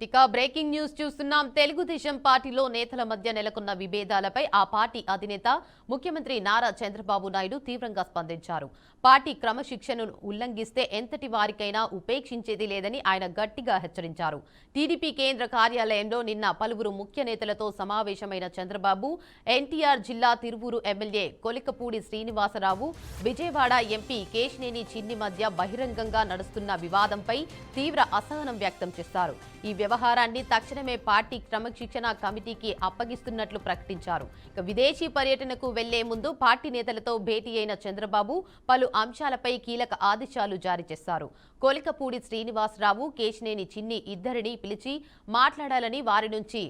ఇక breaking news చూస్తున్నాం. తెలుగుదేశం పార్టీలో నేతల మధ్య నెలకొన్న విభేదాలపై ఆ పార్టీ అధినేత ముఖ్యమంత్రి నారా చంద్రబాబు నాయుడు తీవ్రంగా స్పందించారు. పార్టీ క్రమశిక్షణను ఉల్లంఘిస్తే ఎంతటి వారికైనా ఉపేక్షించేది లేదని ఆయన గట్టిగా హెచ్చరించారు. టీడీపీ కేంద్ర కార్యాలయంలో నిన్న పలువురు ముఖ్య నేతలతో సమావేశమైన చంద్రబాబు ఎన్టీఆర్ జిల్లా తిరువూరు ఎమ్మెల్యే కొలికపూడి శ్రీనివాసరావు, విజయవాడ ఎంపీ కేశినేని చిన్ని మధ్య బహిరంగంగా నడుస్తున్న వివాదంపై తీవ్ర అసహనం వ్యక్తం చేశారు. ఈ వ్యవహారాన్ని తక్షణమే పార్టీ క్రమశిక్షణ కమిటీకి అప్పగిస్తున్నట్లు ప్రకటించారు. విదేశీ పర్యటనకు వెళ్లే ముందు పార్టీ నేతలతో భేటీ అయిన చంద్రబాబు పలు అంశాలపై కీలక ఆదేశాలు జారీ చేశారు. కొలికపూడి శ్రీనివాసరావు, కేశినేని చిన్ని ఇద్దరిని పిలిచి మాట్లాడాలని, వారి నుంచి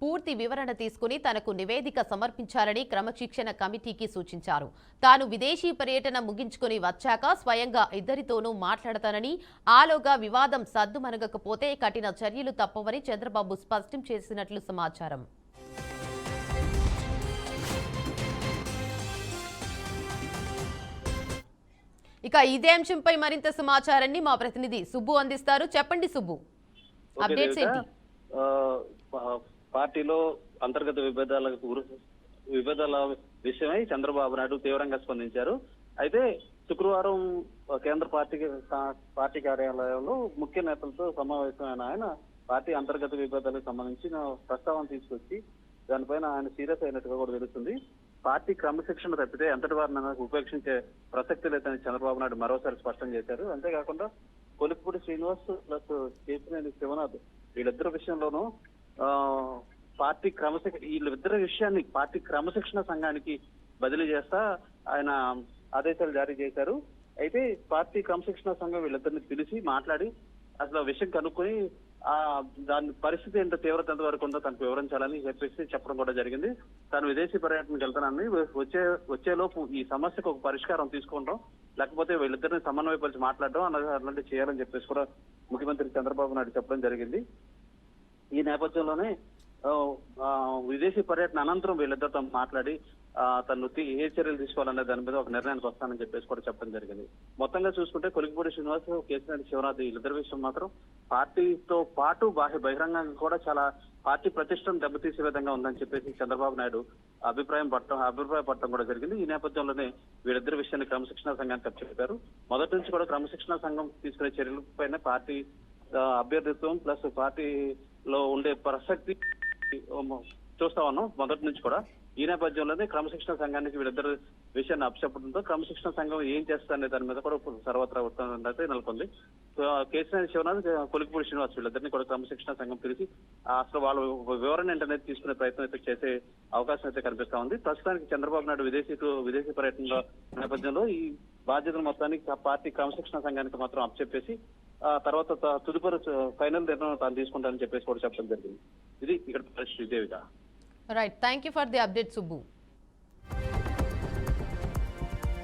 పూర్తి వివరణ తీసుకుని తనకు నివేదిక సమర్పించాలని క్రమశిక్షణ కమిటీకి సూచించారు. తాను విదేశీ పర్యటన ముగించుకుని వచ్చాక స్వయంగా ఇద్దరితోనూ మాట్లాడతానని, ఆలోగా వివాదం సద్దుమణగకపోతే కఠిన చర్యలు తప్పవని చంద్రబాబు స్పష్టం చేసినట్లు సమాచారం. ఇక ఇదే అంశంపై మరింత సమాచారాన్ని మా ప్రతినిధి సుబ్బు అందిస్తారు. చెప్పండి సుబ్బు, అప్డేట్స్ ఏంటి? పార్టీలో అంతర్గత విభేదాల విషయమై చంద్రబాబు నాయుడు తీవ్రంగా స్పందించారు. అయితే శుక్రవారం కేంద్ర పార్టీ కార్యాలయంలో ముఖ్య నేతలతో సమావేశమైన ఆయన పార్టీ అంతర్గత విభేదాలకు సంబంధించిన ప్రస్తావన తీసుకొచ్చి దానిపైన ఆయన సీరియస్ అయినట్టుగా కూడా తెలుస్తుంది. పార్టీ క్రమశిక్షణ తప్పితే ఎంతటి వారిని ఉపేక్షించే ప్రసక్తి లేదని చంద్రబాబు నాయుడు మరోసారి స్పష్టం చేశారు. అంతేకాకుండా కొలికపూడి శ్రీనివాస్ ప్లస్ కేశినేని శివనాథ్ వీళ్ళిద్దరి విషయంలోనూ వీళ్ళిద్దరి విషయాన్ని పార్టీ క్రమశిక్షణ సంఘానికి బదిలీ చేస్తా ఆయన ఆదేశాలు జారీ చేశారు. అయితే పార్టీ క్రమశిక్షణ సంఘం వీళ్ళిద్దరిని పిలిచి మాట్లాడి అసలు విషయం కనుక్కొని దాని పరిస్థితి ఎంత తీవ్రత ఎంత వరకు ఉందో తనకు వివరించాలని చెప్పడం కూడా జరిగింది. తాను విదేశీ పర్యటనకు వెళ్తానని వచ్చేలోపు ఈ సమస్యకు ఒక పరిష్కారం తీసుకుంటాం, లేకపోతే వీళ్ళిద్దరిని సమన్వయపరిచి మాట్లాడడం అలాంటివి చేయాలని చెప్పేసి కూడా ముఖ్యమంత్రి చంద్రబాబు నాయుడు చెప్పడం జరిగింది. ఈ నేపథ్యంలోనే విదేశీ పర్యటన అనంతరం వీళ్ళిద్దరితో మాట్లాడి తను ఏ చర్యలు తీసుకోవాలనే దాని మీద ఒక నిర్ణయానికి వస్తానని చెప్పేసి కూడా చెప్పడం జరిగింది. మొత్తంగా చూసుకుంటే కొలికపూడి శ్రీనివాస్, కేశినేని శివనాథ్ వీళ్ళిద్దరి విషయం మాత్రం పార్టీతో పాటు బహిరంగంగా కూడా చాలా పార్టీ ప్రతిష్టను దెబ్బతీసే విధంగా ఉందని చెప్పేసి చంద్రబాబు నాయుడు అభిప్రాయపడటం కూడా జరిగింది. ఈ నేపథ్యంలోనే వీళ్ళిద్దరి విషయాన్ని క్రమశిక్షణ సంఘానికి అప్పచెప్పారు. మొదటి నుంచి కూడా క్రమశిక్షణ సంఘం తీసుకునే చర్యలపైన పార్టీ అభ్యర్థిత్వం ప్లస్ పార్టీలో ఉండే ప్రసక్తి చూస్తా ఉన్నాం మొదటి నుంచి కూడా. ఈ నేపథ్యంలోనే క్రమశిక్షణ సంఘానికి వీళ్ళిద్దరు విషయాన్ని అప్పచెప్పడంతో క్రమశిక్షణ సంఘం ఏం చేస్తారనే దాని మీద కూడా సర్వత్రా అయితే నెలకొంది. కేశినేని శివనాథ్, కొలికపూడి శ్రీనివాస్ వీళ్ళిద్దరిని కూడా క్రమశిక్షణ సంఘం పిలిచి అసలు వాళ్ళ వివరణ ఏంటనేది తీసుకునే ప్రయత్నం అయితే చేసే అవకాశం అయితే కనిపిస్తా ఉంది. ప్రస్తుతానికి చంద్రబాబు నాయుడు విదేశీ పర్యటన నేపథ్యంలో ఈ బాధ్యతలు మొత్తానికి పార్టీ క్రమశిక్షణ సంఘానికి మాత్రం అప్పచెప్పేసి తర్వాత తదుపరి ఫైనల్ నిర్ణయం తాను తీసుకుంటానని చెప్పేసి కూడా చెప్పడం జరిగింది. ఇది ఇక్కడ పరిస్థితి. Devika. Right, thank you for the update Subbu.